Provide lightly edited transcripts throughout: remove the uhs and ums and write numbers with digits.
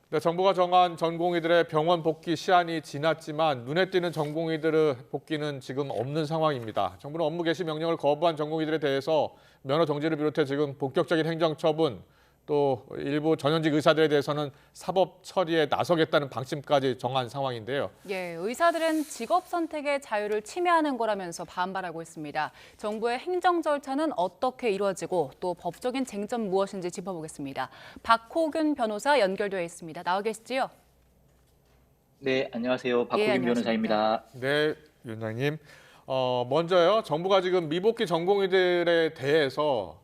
네, 정부가 정한 전공의들의 병원 복귀 시한이 지났지만 눈에 띄는 전공의들의 복귀는 지금 없는 상황입니다. 정부는 업무 개시 명령을 거부한 전공의들에 대해서 면허 정지를 비롯해 지금 본격적인 행정처분, 또 일부 전현직 의사들에 대해서는 사법 처리에 나서겠다는 방침까지 정한 상황인데요. 예, 의사들은 직업 선택의 자유를 침해하는 거라면서 반발하고 있습니다. 정부의 행정 절차는 어떻게 이루어지고 또 법적인 쟁점 무엇인지 짚어보겠습니다. 박호균 변호사 연결되어 있습니다. 나와 계시지요? 네, 안녕하세요. 예, 박호균 안녕하십니까. 변호사입니다. 네, 위원장님. 먼저요, 정부가 지금 미복귀 전공의들에 대해서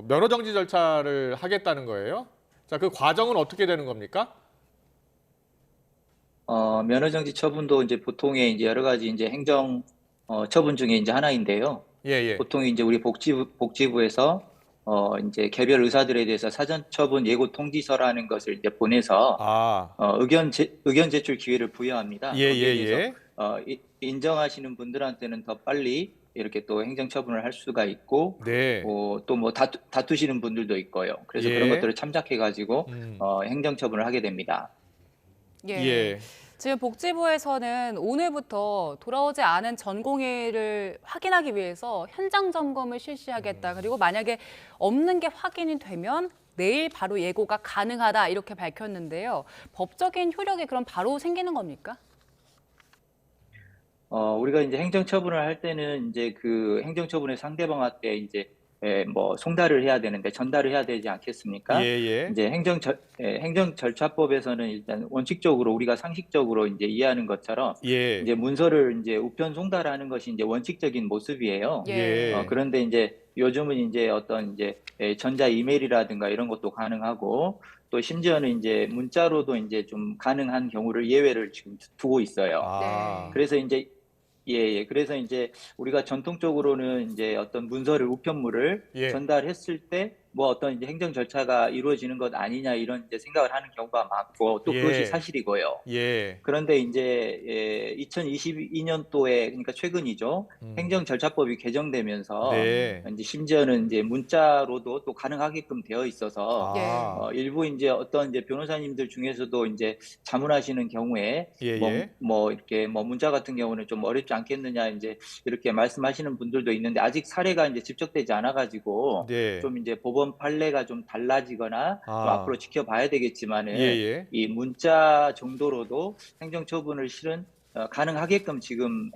면허 정지 절차를 하겠다는 거예요. 자, 그 과정은 어떻게 되는 겁니까? 면허정지 처분도 이제 보통의 이제 여러 가지 이제 행정 처분 중에 이제 하나인데요. 예, 예. 보통 이제 우리 복지부에서 이제 개별 의사들에 대해서 사전 처분 예고 통지서라는 것을 이제 보내서 아, 의견 제출 기회를 부여합니다. 예, 거기에 예, 대해서 예. 인정하시는 분들한테는 더 빨리 이렇게 또 행정 처분을 할 수가 있고, 네. 또 뭐 다투시는 분들도 있고요. 그래서 예. 그런 것들을 참작해가지고 음. 행정 처분을 하게 됩니다. 예. 지금 복지부에서는 오늘부터 돌아오지 않은 전공의를 확인하기 위해서 현장 점검을 실시하겠다. 그리고 만약에 없는 게 확인이 되면 내일 바로 예고가 가능하다 이렇게 밝혔는데요. 법적인 효력이 그럼 바로 생기는 겁니까? 우리가 이제 행정처분을 할 때는 이제 그 행정처분의 상대방한테 이제 뭐 송달을 해야 되는데 전달을 해야 되지 예, 않겠습니까? 예. 이제 행정절차법에서는 일단 원칙적으로 우리가 상식적으로 이제 이해하는 것처럼 예. 이제 문서를 이제 우편 송달하는 것이 이제 원칙적인 모습이에요. 예. 그런데 이제 요즘은 이제 어떤 이제 전자 이메일이라든가 이런 것도 가능하고 또 심지어는 이제 문자로도 이제 좀 가능한 경우를 예외를 지금 두고 있어요. 아. 그래서 이제 예. 그래서 이제 우리가 전통적으로는 이제 어떤 문서를 우편물을 예. 전달했을 때 뭐 어떤 이제 행정 절차가 이루어지는 것 아니냐 이런 이제 생각을 하는 경우가 많고 또 그것이 예. 사실이고요. 예. 그런데 이제 2022년도에 그러니까 최근이죠. 행정 절차법이 개정되면서 네. 이제 심지어는 이제 문자로도 또 가능하게끔 되어 있어서 아. 일부 이제 어떤 이제 변호사님들 중에서도 이제 자문하시는 경우에 예, 뭐 예. 뭐 이렇게 뭐 문자 같은 경우는 좀 어렵지 않겠느냐 이제 이렇게 말씀하시는 분들도 있는데 아직 사례가 이제 집적되지 않아 가지고 네. 좀 이제 법원 판례가 좀 달라지거나 좀 아. 앞으로 지켜봐야 되겠지만은 예예. 이 문자 정도로도 행정처분을 실은 가능하게끔 지금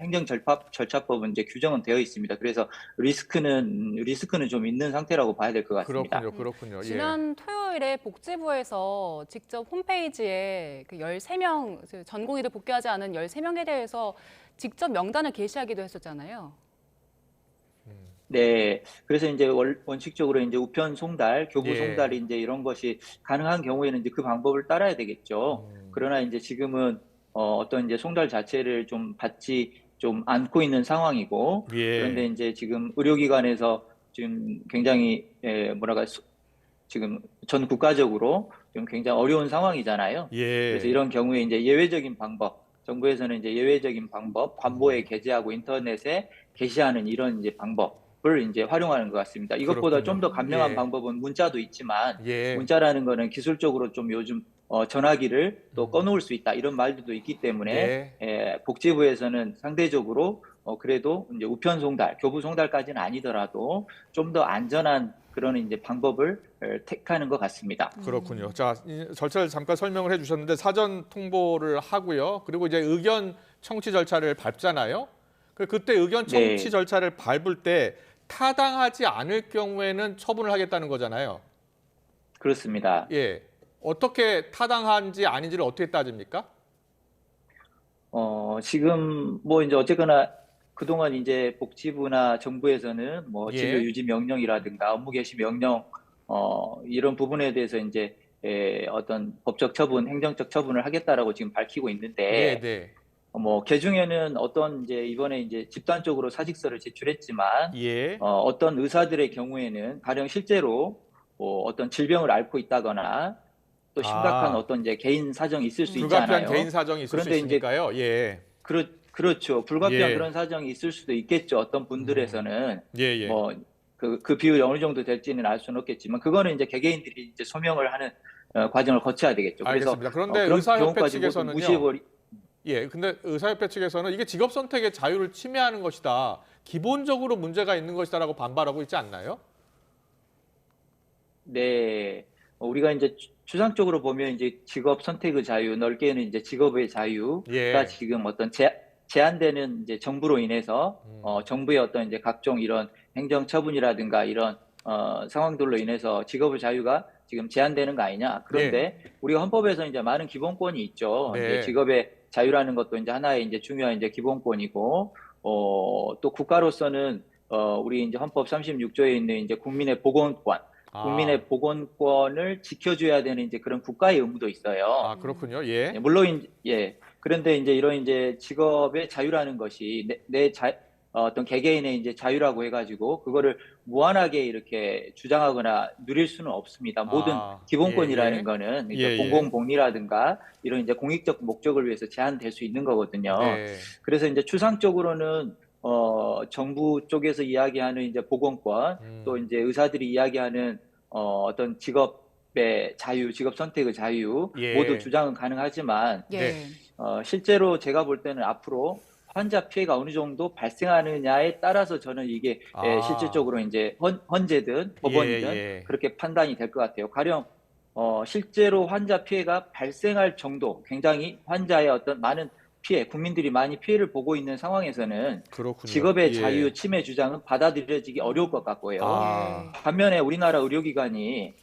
절차법은 이제 규정은 되어 있습니다. 그래서 리스크는 좀 있는 상태라고 봐야 될 것 같습니다. 그렇군요. 그렇군요. 예. 지난 토요일에 복지부에서 직접 홈페이지에 그 13명, 전공의를 복귀하지 않은 13명에 대해서 직접 명단을 게시하기도 했었잖아요. 네. 그래서 이제 원칙적으로 이제 우편 송달, 교부 예. 송달이 이제 이런 것이 가능한 경우에는 이제 그 방법을 따라야 되겠죠. 그러나 이제 지금은 어떤 이제 송달 자체를 좀 받지 좀 않고 있는 상황이고, 그런데 예. 이제 지금 의료기관에서 지금 굉장히 뭐랄까 지금 전 국가적으로 좀 굉장히 어려운 상황이잖아요. 그래서 예. 이런 경우에 이제 예외적인 방법, 정부에서는 이제 예외적인 방법, 관보에 게재하고 인터넷에 게시하는 이런 이제 방법을 이제 활용하는 것 같습니다. 이것보다 좀 그렇군요. 더 간명한 예. 방법은 문자도 있지만 예. 문자라는 거는 기술적으로 좀 요즘 전화기를 또 꺼놓을 수 있다 이런 말들도 있기 때문에 네. 복지부에서는 상대적으로 그래도 이제 우편 송달, 교부 송달까지는 아니더라도 좀 더 안전한 그런 이제 방법을 택하는 것 같습니다. 그렇군요. 자, 이 절차를 잠깐 설명을 해 주셨는데 사전 통보를 하고요. 그리고 이제 의견 청취 절차를 밟잖아요. 그때 의견 청취 네, 절차를 밟을 때 타당하지 않을 경우에는 처분을 하겠다는 거잖아요. 그렇습니다. 예. 어떻게 타당한지 아닌지를 어떻게 따집니까? 지금 뭐 이제 어쨌거나 그동안 이제 복지부나 정부에서는 뭐 진료 예. 유지 명령이라든가 업무 개시 명령 이런 부분에 대해서 이제 어떤 법적 처분, 행정적 처분을 하겠다라고 지금 밝히고 네, 있는데 네. 뭐 개중에는 어떤 이제 이번에 이제 집단적으로 사직서를 제출했지만 예. 어떤 의사들의 경우에는 가령 실제로 뭐 어떤 질병을 앓고 있다거나 또 심각한 아, 어떤 이제 개인 사정이 있을 수 불가피한 개인 있잖아요. 사정이 있을 수 그런데 이제 있으니까요. 예. 그렇죠. 불가피한 예. 그런 사정이 있을 수도 있겠죠. 어떤 분들에서는 예, 예. 뭐 그 비율이 어느 정도 될지는 알 수는 없겠지만 그거는 이제 개개인들이 이제 소명을 하는 과정을 거쳐야 되겠죠. 그래서 알겠습니다. 그런데 그런 의사협회 경우까지 모두 측에서는요. 무시해버리. 예, 근데 의사협회 측에서는 이게 직업 선택의 자유를 침해하는 것이다. 기본적으로 문제가 있는 것이다라고 반발하고 있지 않나요? 네, 우리가 이제 추상적으로 보면 이제 직업 선택의 자유, 넓게는 이제 직업의 자유가 예. 지금 어떤 제한되는 이제 정부로 인해서 정부의 어떤 이제 각종 이런 행정 처분이라든가 이런 상황들로 인해서 직업의 자유가 지금 제한되는 거 아니냐. 그런데 우리가 헌법에서 이제 많은 기본권이 있죠. 네. 이제 직업의 자유라는 것도 이제 하나의 이제 중요한 이제 기본권이고, 또 국가로서는 우리 이제 헌법 36조에 있는 이제 국민의 보건권, 국민의 보건권을 지켜줘야 되는 이제 그런 국가의 의무도 있어요. 아, 그렇군요. 예. 물론 예. 그런데 이제 이런 이제 직업의 자유라는 것이 어떤 개개인의 이제 자유라고 해가지고 그거를 무한하게 이렇게 주장하거나 누릴 수는 없습니다. 모든 기본권이라는 거는 이제 공공복리라든가 이런 이제 공익적 목적을 위해서 제한될 수 있는 거거든요. 네. 그래서 이제 추상적으로는 정부 쪽에서 이야기하는 이제 보건권, 또 이제 의사들이 이야기하는 어떤 직업의 자유, 직업 선택의 자유 모두 주장은 가능하지만 실제로 제가 볼 때는 앞으로 환자 피해가 어느 정도 발생하느냐에 따라서 저는 이게 실질적으로 이제 헌재든 법원이든 그렇게 판단이 될 것 같아요. 가령 실제로 환자 피해가 발생할 정도, 굉장히 환자의 어떤 많은 피해, 국민들이 많이 피해를 보고 있는 상황에서는 그렇군요. 직업의 자유 침해 주장은 받아들여지기 어려울 것 같고요. 반면에 우리나라 의료기관이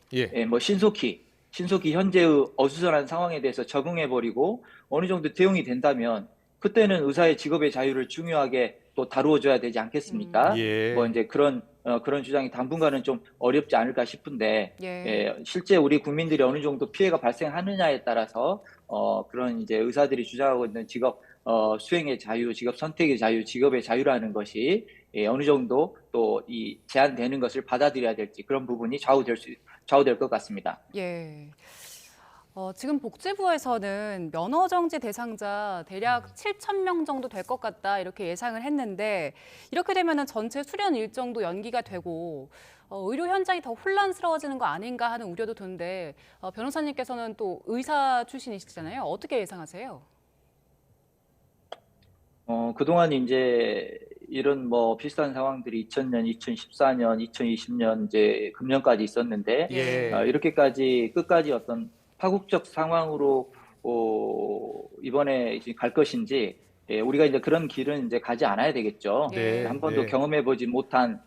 뭐 신속히 현재의 어수선한 상황에 대해서 적응해버리고 어느 정도 대응이 된다면 그때는 의사의 직업의 자유를 중요하게 또 다루어줘야 되지 않겠습니까? 뭐 이제 그런 주장이 당분간은 좀 어렵지 않을까 싶은데 실제 우리 국민들이 어느 정도 피해가 발생하느냐에 따라서 그런 이제 의사들이 주장하고 있는 직업 수행의 자유, 직업 선택의 자유, 직업의 자유라는 것이 어느 정도 또 이 제한되는 것을 받아들여야 될지 그런 부분이 좌우될 것 같습니다. 예. 지금 복지부에서는 면허정지 대상자 대략 7,000명 정도 될 것 같다 이렇게 예상을 했는데 이렇게 되면은 전체 수련 일정도 연기가 되고 의료 현장이 더 혼란스러워지는 거 아닌가 하는 우려도 드는데 변호사님께서는 또 의사 출신이시잖아요. 어떻게 예상하세요? 그동안 이제 이런 뭐 비슷한 상황들이 2000년, 2014년, 2020년 이제 금년까지 있었는데 이렇게까지 끝까지 어떤 파국적 상황으로 이번에 이제 갈 것인지 우리가 이제 그런 길은 이제 가지 않아야 되겠죠. 한 번도 경험해 보지 못한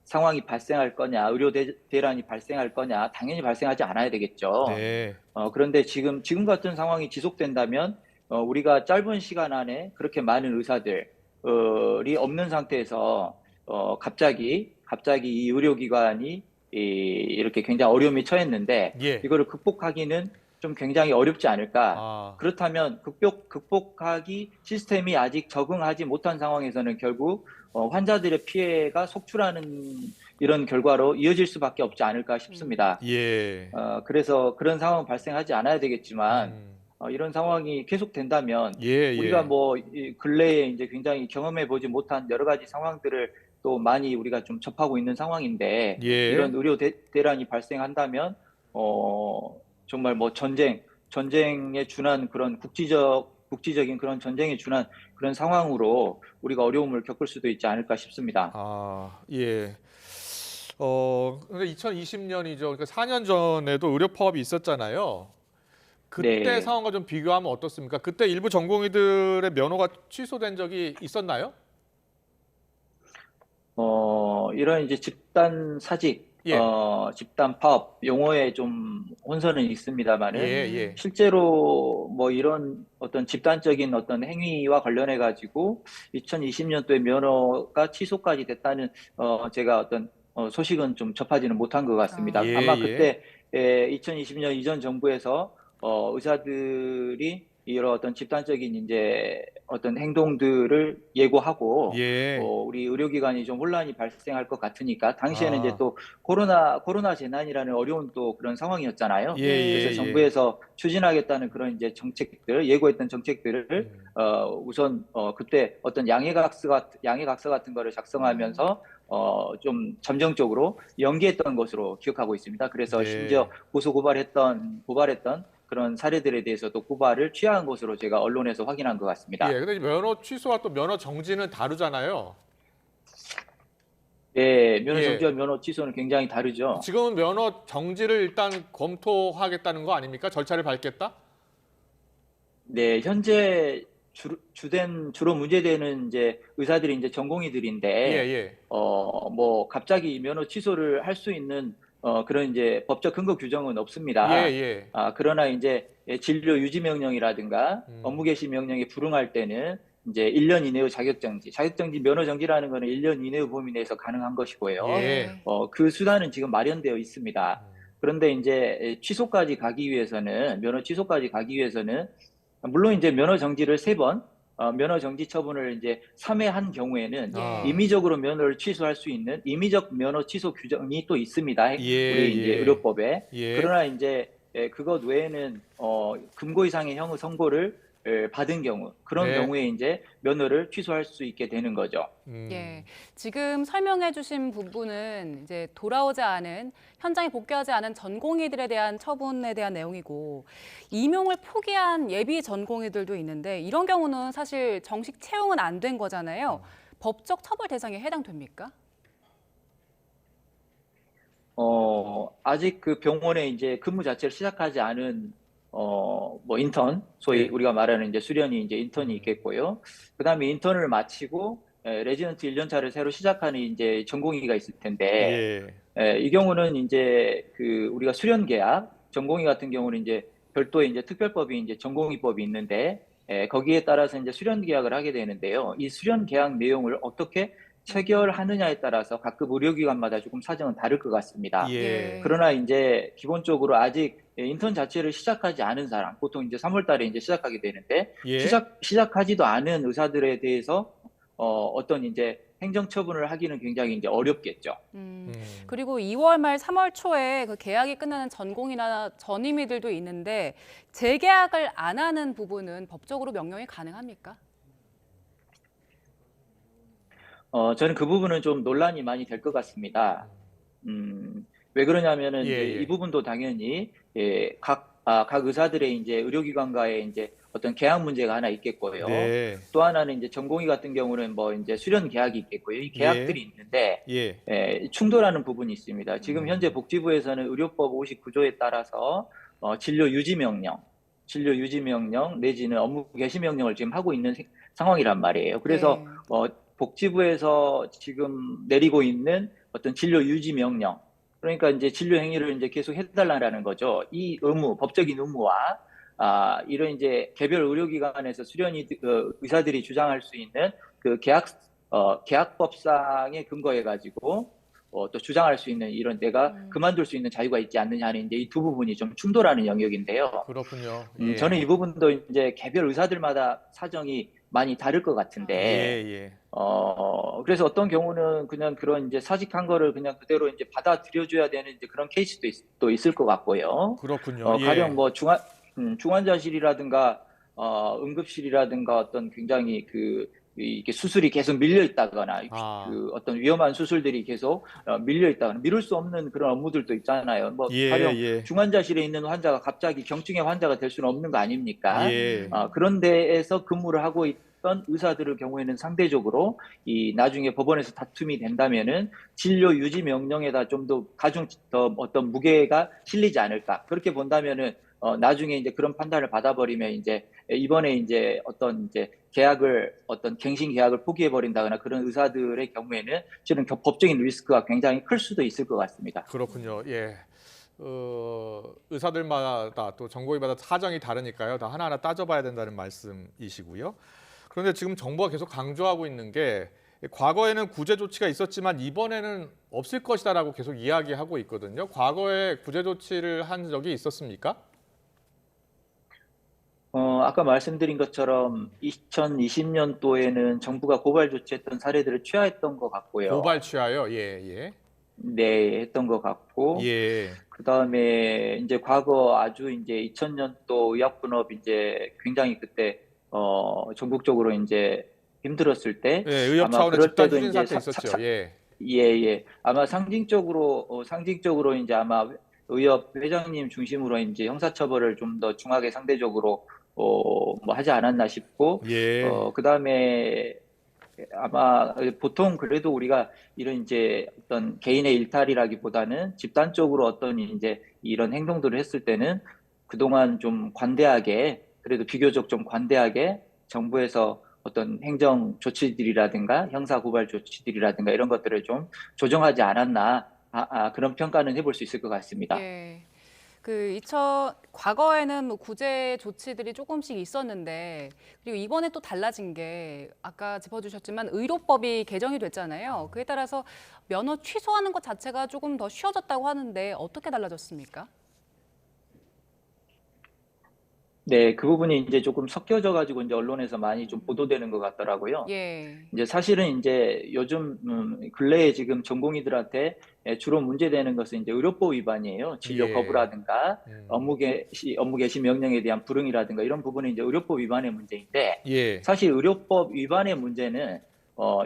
상황이 발생할 거냐, 의료 대란이 발생할 거냐, 당연히 발생하지 않아야 되겠죠. 그런데 지금 같은 상황이 지속된다면 우리가 짧은 시간 안에 그렇게 많은 의사들이 없는 상태에서 갑자기 이 의료기관이 이렇게 굉장히 어려움에 처했는데 이거를 극복하기는 좀 굉장히 어렵지 않을까. 그렇다면 극복하기 시스템이 아직 적응하지 못한 상황에서는 결국 환자들의 피해가 속출하는 이런 결과로 이어질 수밖에 없지 않을까 싶습니다. 그래서 그런 상황 발생하지 않아야 되겠지만 이런 상황이 계속된다면 우리가 뭐 근래에 이제 굉장히 경험해 보지 못한 여러 가지 상황들을 또 많이 우리가 좀 접하고 있는 상황인데 이런 의료 대란이 발생한다면 정말 뭐 전쟁에 준한 그런 국지적인 그런 전쟁에 준한 그런 상황으로 우리가 어려움을 겪을 수도 있지 않을까 싶습니다. 근데 2020년이죠. 그러니까 4년 전에도 의료 파업이 있었잖아요. 그때 상황과 좀 비교하면 어떻습니까? 그때 일부 전공의들의 면허가 취소된 적이 있었나요? 이런 이제 집단 사직, 집단 파업 용어에 좀 혼선은 있습니다만은 실제로 뭐 이런 어떤 집단적인 어떤 행위와 관련해 가지고 2020년도에 면허가 취소까지 됐다는 제가 어떤 소식은 좀 접하지는 못한 것 같습니다. 아마 그때 2020년 이전 정부에서 의사들이 이런 어떤 집단적인 이제 어떤 행동들을 예고하고 우리 의료기관이 좀 혼란이 발생할 것 같으니까 당시에는 이제 또 코로나 재난이라는 어려운 또 그런 상황이었잖아요. 그래서 정부에서 추진하겠다는 그런 이제 예고했던 정책들을 우선 그때 어떤 양해각서 같은 거를 작성하면서 좀 잠정적으로 연기했던 것으로 기억하고 있습니다. 그래서 심지어 고발했던 그런 사례들에 대해서도 고발을 취하한 것으로 제가 언론에서 확인한 것 같습니다. 예, 근데 면허 취소와 또 면허 정지는 다르잖아요. 네, 면허 정지와 면허 취소는 굉장히 다르죠. 지금은 면허 정지를 일단 검토하겠다는 거 아닙니까? 절차를 밟겠다? 네, 현재 주로 문제되는 이제 의사들이 이제 전공의들인데, 뭐 갑자기 면허 취소를 할 수 있는 그런 이제 법적 근거 규정은 없습니다. 그러나 이제 진료 유지 명령이라든가 업무 개시 명령에 불응할 때는 이제 1년 이내의 자격정지 면허 정지라는 거는 1년 이내의 범위 내에서 가능한 것이고요. 그 수단은 지금 마련되어 있습니다. 그런데 이제 면허 취소까지 가기 위해서는 물론 이제 면허 정지를 3번, 면허 정지 처분을 이제 3회 한 경우에는 임의적으로 면허를 취소할 수 있는 임의적 면허 취소 규정이 또 있습니다. 우리 이제 의료법에. 그러나 이제 그것 외에는 금고 이상의 형의 선고를 받은 경우 그런 경우에 이제 면허를 취소할 수 있게 되는 거죠. 예, 지금 설명해주신 부분은 이제 돌아오지 않은 현장에 복귀하지 않은 전공의들에 대한 처분에 대한 내용이고 임용을 포기한 예비 전공의들도 있는데 이런 경우는 사실 정식 채용은 안 된 거잖아요. 법적 처벌 대상에 해당됩니까? 아직 그 병원에 이제 근무 자체를 시작하지 않은 뭐 인턴, 소위 우리가 말하는 이제 수련이 이제 인턴이 있겠고요. 그다음에 인턴을 마치고 레지던트 1년차를 새로 시작하는 이제 전공의가 있을 텐데, 이 경우는 이제 그 우리가 수련 계약, 전공의 같은 경우는 이제 별도의 이제 특별법이 이제 전공의법이 있는데, 거기에 따라서 이제 수련 계약을 하게 되는데요. 이 수련 계약 내용을 어떻게 체결하느냐에 따라서 각급 의료기관마다 조금 사정은 다를 것 같습니다. 그러나 이제 기본적으로 아직 인턴 자체를 시작하지 않은 사람, 보통 이제 3월 달에 이제 시작하게 되는데, 시작하지도 않은 의사들에 대해서 어떤 이제 행정처분을 하기는 굉장히 이제 어렵겠죠. 그리고 2월 말 3월 초에 그 계약이 끝나는 전공이나 전임의들도 있는데 재계약을 안 하는 부분은 법적으로 명령이 가능합니까? 저는 그 부분은 좀 논란이 많이 될 것 같습니다. 왜 그러냐면은 이제 이 부분도 당연히 각 의사들의 이제 의료기관과의 이제 어떤 계약 문제가 하나 있겠고요. 또 하나는 이제 전공의 같은 경우는 뭐 이제 수련 계약이 있겠고요. 이 계약들이 있는데 충돌하는 부분이 있습니다. 지금 현재 복지부에서는 의료법 59조에 따라서 진료 유지 명령 내지는 업무 개시 명령을 지금 하고 있는 상황이란 말이에요. 그래서 복지부에서 지금 내리고 있는 어떤 진료 유지 명령, 그러니까 이제 진료 행위를 이제 계속 해달라는 거죠. 이 의무, 법적인 의무와 이런 이제 개별 의료기관에서 의사들이 주장할 수 있는 그 계약법상에 근거해 가지고 또 주장할 수 있는 이런 내가 그만둘 수 있는 자유가 있지 않느냐 하는 이제 이 두 부분이 좀 충돌하는 영역인데요. 그렇군요. 저는 이 부분도 이제 개별 의사들마다 사정이 많이 다를 것 같은데, 그래서 어떤 경우는 그냥 그런 이제 사직한 거를 그냥 그대로 이제 받아들여줘야 되는 이제 그런 케이스도 또 있을 것 같고요. 그렇군요. 가령 뭐 중환자실이라든가 응급실이라든가 어떤 굉장히 이렇게 수술이 계속 밀려 있다거나 그 어떤 위험한 수술들이 계속 밀려 있다거나 미룰 수 없는 그런 업무들도 있잖아요. 뭐 가령 중환자실에 있는 환자가 갑자기 경증의 환자가 될 수는 없는 거 아닙니까? 그런 데에서 근무를 하고 있던 의사들의 경우에는 상대적으로 이 나중에 법원에서 다툼이 된다면은 진료 유지 명령에다 좀 더 어떤 무게가 실리지 않을까? 그렇게 본다면은 나중에 이제 그런 판단을 받아버리면 이제 이번에 이제 어떤 이제 어떤 갱신 계약을 포기해 버린다거나 그런 의사들의 경우에는 실은 법적인 리스크가 굉장히 클 수도 있을 것 같습니다. 그렇군요. 의사들마다 또 전공의마다 사정이 다르니까요. 다 하나하나 따져봐야 된다는 말씀이시고요. 그런데 지금 정부가 계속 강조하고 있는 게 과거에는 구제 조치가 있었지만 이번에는 없을 것이다라고 계속 이야기하고 있거든요. 과거에 구제 조치를 한 적이 있었습니까? 아까 말씀드린 것처럼 2020년도에는 정부가 고발 조치했던 사례들을 취하했던 것 같고요. 고발 취하요? 네, 했던 것 같고. 그다음에 이제 과거 아주 이제 2000년도 의약분업 이제 굉장히 그때 전국적으로 이제 힘들었을 때 의협 차원의 집단 휴진 사태 있었죠. 예, 예. 아마 상징적으로 이제 아마 의협 회장님 중심으로 이제 형사처벌을 좀 더 중하게 상대적으로 뭐 하지 않았나 싶고, 예. 그다음에 아마 보통 그래도 우리가 이런 이제 어떤 개인의 일탈이라기보다는 집단적으로 어떤 이제 이런 행동들을 했을 때는 그동안 좀 관대하게, 그래도 비교적 좀 관대하게 정부에서 어떤 행정 조치들이라든가 형사 고발 조치들이라든가 이런 것들을 좀 조정하지 않았나, 그런 평가는 해볼 수 있을 것 같습니다. 예. 과거에는 뭐 구제 조치들이 조금씩 있었는데, 그리고 이번에 또 달라진 게 아까 짚어주셨지만 의료법이 개정이 됐잖아요. 그에 따라서 면허 취소하는 것 자체가 조금 더 쉬워졌다고 하는데 어떻게 달라졌습니까? 네, 그 부분이 이제 조금 섞여져 가지고 이제 언론에서 많이 좀 보도되는 것 같더라고요. 예. 이제 사실은 이제 요즘 근래에 지금 전공의들한테 주로 문제되는 것은 이제 의료법 위반이에요. 진료 예. 거부라든가 업무 개시 명령에 대한 불응이라든가 이런 부분은 이제 의료법 위반의 문제인데, 예. 사실 의료법 위반의 문제는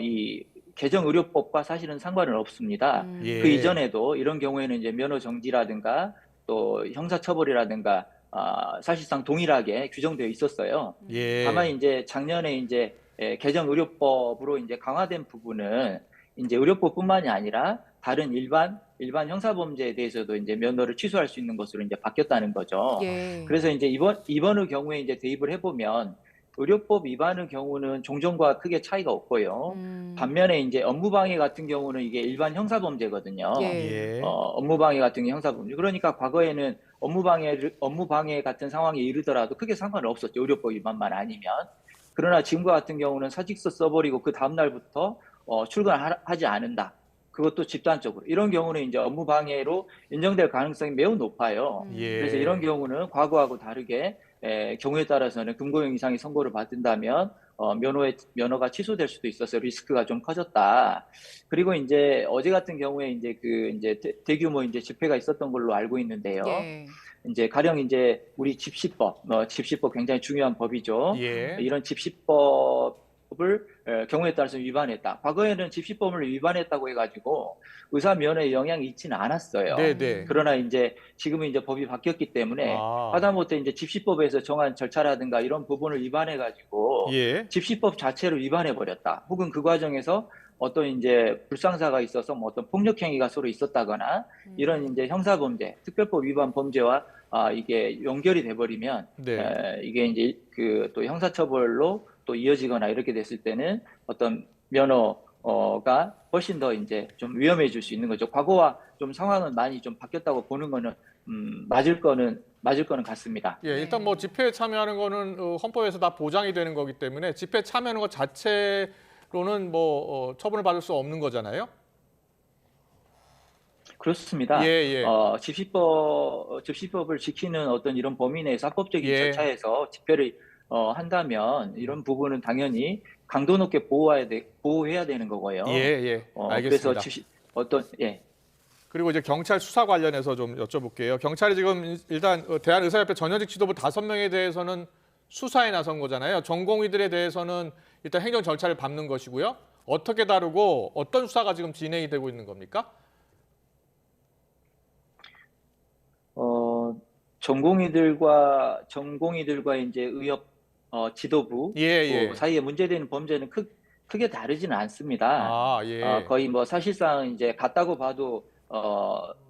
이 개정 의료법과 사실은 상관은 없습니다. 그 예. 이전에도 이런 경우에는 이제 면허 정지라든가 또 형사 처벌이라든가 사실상 동일하게 규정되어 있었어요. 다만 예. 이제 작년에 이제 개정 의료법으로 이제 강화된 부분은 이제 의료법뿐만이 아니라 다른 일반 형사 범죄에 대해서도 이제 면허를 취소할 수 있는 것으로 이제 바뀌었다는 거죠. 예. 그래서 이제 이번의 경우에 이제 대입을 해보면 의료법 위반의 경우는 종전과 크게 차이가 없고요. 반면에 이제 업무방해 같은 경우는 이게 일반 형사 범죄거든요. 예. 예. 업무방해 같은 게 형사범죄. 그러니까 과거에는 업무방해 같은 상황에 이르더라도 크게 상관은 없었죠. 의료법 위반만 아니면. 그러나 지금과 같은 경우는 사직서 써버리고 그 다음날부터 출근하지 않는다. 그것도 집단적으로. 이런 경우는 이제 업무방해로 인정될 가능성이 매우 높아요. 그래서 이런 예. 경우는 과거하고 다르게 경우에 따라서는 금고형 이상의 선고를 받는다면 면허가 취소될 수도 있어서 리스크가 좀 커졌다. 그리고 이제 어제 같은 경우에 이제 이제 대규모 이제 집회가 있었던 걸로 알고 있는데요. 예. 이제 가령 이제 우리 집시법 굉장히 중요한 법이죠. 예. 이런 집시법을 경우에 따라서 위반했다. 과거에는 집시법을 위반했다고 해가지고 의사 면허에 영향이 있지는 않았어요. 네네. 그러나 이제 지금은 이제 법이 바뀌었기 때문에 아. 하다못해 이제 집시법에서 정한 절차라든가 이런 부분을 위반해가지고 예. 집시법 자체를 위반해버렸다. 혹은 그 과정에서 어떤 이제 불상사가 있어서 뭐 어떤 폭력 행위가 서로 있었다거나 이런 이제 형사범죄, 특별법 위반 범죄와 이게 연결이 돼버리면 네. 이게 이제 그 또 형사처벌로 또 이어지거나 이렇게 됐을 때는 어떤 면허가 훨씬 더 이제 좀 위험해질 수 있는 거죠. 과거와 좀 상황은 많이 좀 바뀌었다고 보는 거는 맞을 거는 같습니다. 예, 일단 뭐 집회에 참여하는 거는 헌법에서 다 보장이 되는 거기 때문에 집회 참여하는 것 자체로는 뭐 처분을 받을 수 없는 거잖아요. 그렇습니다. 예, 예. 집시법을 지키는 어떤 이런 범위 내에서 합법적인 예. 절차에서 집회를 한다면 이런 부분은 당연히 강도 높게 보호해야 되는 거고요. 예, 예. 그래서 알겠습니다. 예. 그리고 이제 경찰 수사 관련해서 좀 여쭤볼게요. 경찰이 지금 일단 대한의사협회 전현직 지도부 5명에 대해서는 수사에 나선 거잖아요. 전공의들에 대해서는 일단 행정 절차를 밟는 것이고요. 어떻게 다루고 어떤 수사가 지금 진행이 되고 있는 겁니까? 전공의들과 이제 의협 지도부 예, 예. 사이에 문제되는 범죄는 크게 다르지는 않습니다. 아, 예. 거의 뭐 사실상 이제 같다고 봐도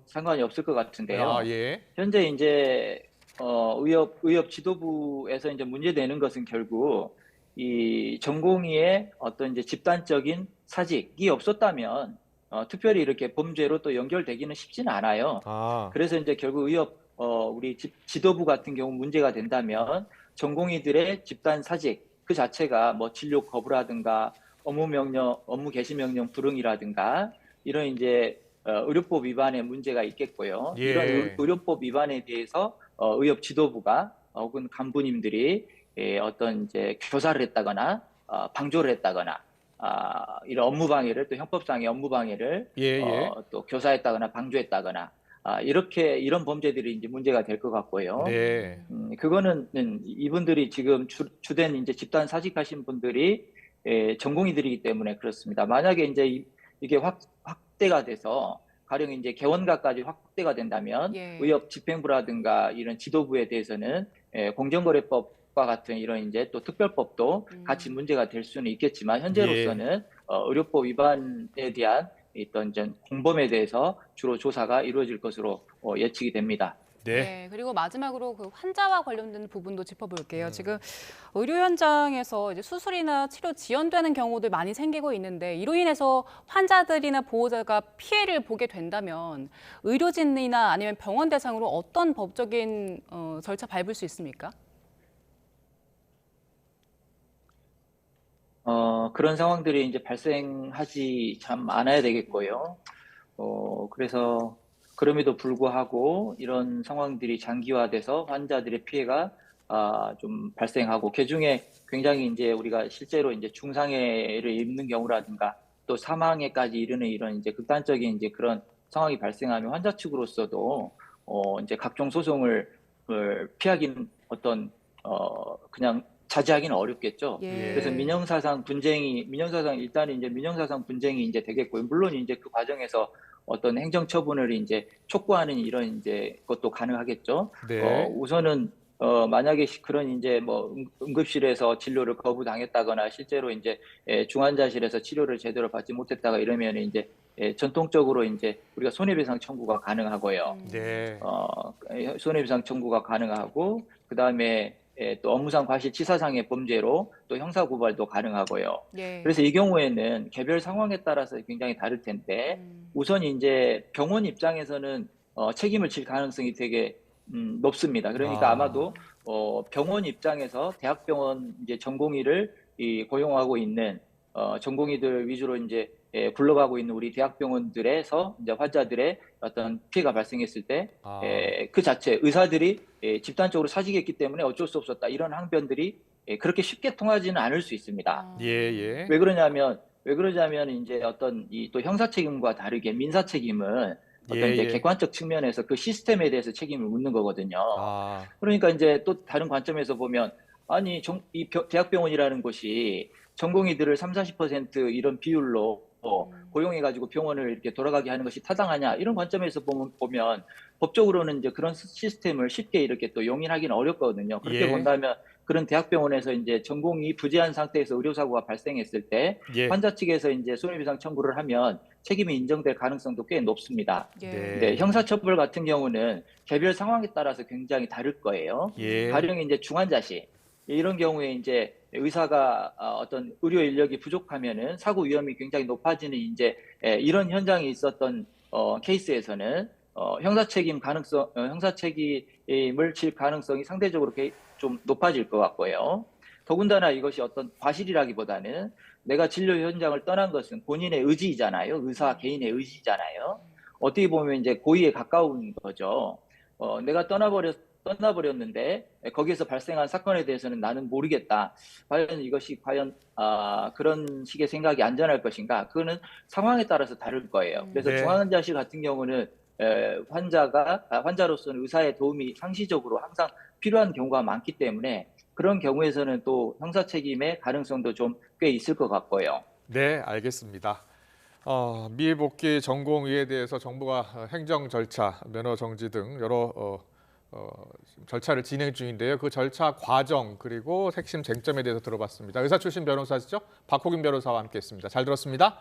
상관이 없을 것 같은데요. 아, 예. 현재 이제 의협 지도부에서 이제 문제되는 것은 결국 이 전공의의 어떤 이제 집단적인 사직이 없었다면 특별히 이렇게 범죄로 또 연결되기는 쉽지는 않아요. 아. 그래서 이제 결국 우리 지도부 같은 경우 문제가 된다면 전공의들의 집단 사직 그 자체가 뭐 진료 거부라든가 업무 개시 명령 불응이라든가 이런 이제 의료법 위반의 문제가 있겠고요. 예. 이런 의료법 위반에 대해서 의협 지도부가 혹은 간부님들이 어떤 이제 교사를 했다거나 방조를 했다거나 이런 업무 방해를 또 형법상의 업무 방해를 예, 예. 또 교사했다거나 방조했다거나 이런 범죄들이 이제 문제가 될 것 같고요. 네. 그거는 이분들이 지금 주된 이제 집단 사직하신 분들이 전공의들이기 때문에 그렇습니다. 만약에 이제 이게 확대가 돼서 가령 이제 개원가까지 확대가 된다면 예. 의협 집행부라든가 이런 지도부에 대해서는 공정거래법과 같은 이런 이제 또 특별법도 같이 문제가 될 수는 있겠지만 현재로서는 의료법 위반에 대한 어떤 공범에 대해서 주로 조사가 이루어질 것으로 예측이 됩니다. 네. 그리고 마지막으로 그 환자와 관련된 부분도 짚어볼게요. 지금 의료 현장에서 이제 수술이나 치료 지연되는 경우도 많이 생기고 있는데 이로 인해서 환자들이나 보호자가 피해를 보게 된다면 의료진이나 아니면 병원 대상으로 어떤 법적인 절차 밟을 수 있습니까? 그런 상황들이 이제 발생하지 참 않아야 되겠고요. 그래서 그럼에도 불구하고 이런 상황들이 장기화돼서 환자들의 피해가 좀 발생하고 그중에 굉장히 이제 우리가 실제로 이제 중상해를 입는 경우라든가 또 사망에까지 이르는 이런 이제 극단적인 이제 그런 상황이 발생하면 환자 측으로서도 이제 각종 소송을 피하기는 그냥 자제하기는 어렵겠죠. 예. 그래서 민형사상 분쟁이 이제 되겠고요. 물론 이제 그 과정에서 어떤 행정처분을 이제 촉구하는 이런 이제 것도 가능하겠죠. 네. 우선은 만약에 그런 이제 뭐 응급실에서 진료를 거부당했다거나 실제로 이제 중환자실에서 치료를 제대로 받지 못했다가 이러면 이제 전통적으로 이제 우리가 손해배상 청구가 가능하고요. 네. 손해배상 청구가 가능하고 그다음에 또 업무상 과실치사상의 범죄로 또 형사고발도 가능하고요. 예. 그래서 이 경우에는 개별 상황에 따라서 굉장히 다를 텐데 우선 이제 병원 입장에서는 책임을 질 가능성이 되게 높습니다. 그러니까 아마도 병원 입장에서 대학병원 이제 전공의를 고용하고 있는 전공의들 위주로 이제 굴러가고 있는 우리 대학병원들에서 이제 환자들의 어떤 피해가 발생했을 때 그 자체 의사들이 집단적으로 사직했기 때문에 어쩔 수 없었다 이런 항변들이 그렇게 쉽게 통하지는 않을 수 있습니다. 예. 왜 그러냐면 이제 어떤 또 형사 책임과 다르게 민사 책임은 어떤 이제 객관적 측면에서 그 시스템에 대해서 책임을 묻는 거거든요. 그러니까 이제 또 다른 관점에서 보면 아니 이 대학병원이라는 곳이 전공의들을 30-40% 이런 비율로 고용해가지고 병원을 이렇게 돌아가게 하는 것이 타당하냐 이런 관점에서 보면 법적으로는 이제 그런 시스템을 쉽게 이렇게 또 용인하기는 어렵거든요. 그렇게 본다면 그런 대학병원에서 이제 전공이 부재한 상태에서 의료사고가 발생했을 때 환자 측에서 이제 손해배상 청구를 하면 책임이 인정될 가능성도 꽤 높습니다. 근데 형사처벌 같은 경우는 개별 상황에 따라서 굉장히 다를 거예요. 가령 이제 중환자실 이런 경우에 이제 의사가 어떤 의료 인력이 부족하면은 사고 위험이 굉장히 높아지는 이제 이런 현장이 있었던 케이스에서는 형사 책임을 질 가능성이 상대적으로 좀 높아질 것 같고요. 더군다나 이것이 어떤 과실이라기보다는 내가 진료 현장을 떠난 것은 본인의 의지이잖아요. 의사 개인의 의지잖아요. 어떻게 보면 이제 고의에 가까운 거죠. 내가 떠나버렸는데 거기에서 발생한 사건에 대해서는 나는 모르겠다. 과연 이것이 그런 식의 생각이 안전할 것인가? 그거는 상황에 따라서 다를 거예요. 그래서 중환자실 같은 경우는 환자로서는 의사의 도움이 상시적으로 항상 필요한 경우가 많기 때문에 그런 경우에서는 또 형사 책임의 가능성도 좀 꽤 있을 것 같고요. 네, 알겠습니다. 미복귀 전공의에 대해서 정부가 행정 절차, 면허 정지 등 여러 절차를 진행 중인데요. 그 절차 과정 그리고 핵심 쟁점에 대해서 들어봤습니다. 의사 출신 변호사시죠? 박호균 변호사와 함께했습니다. 잘 들었습니다.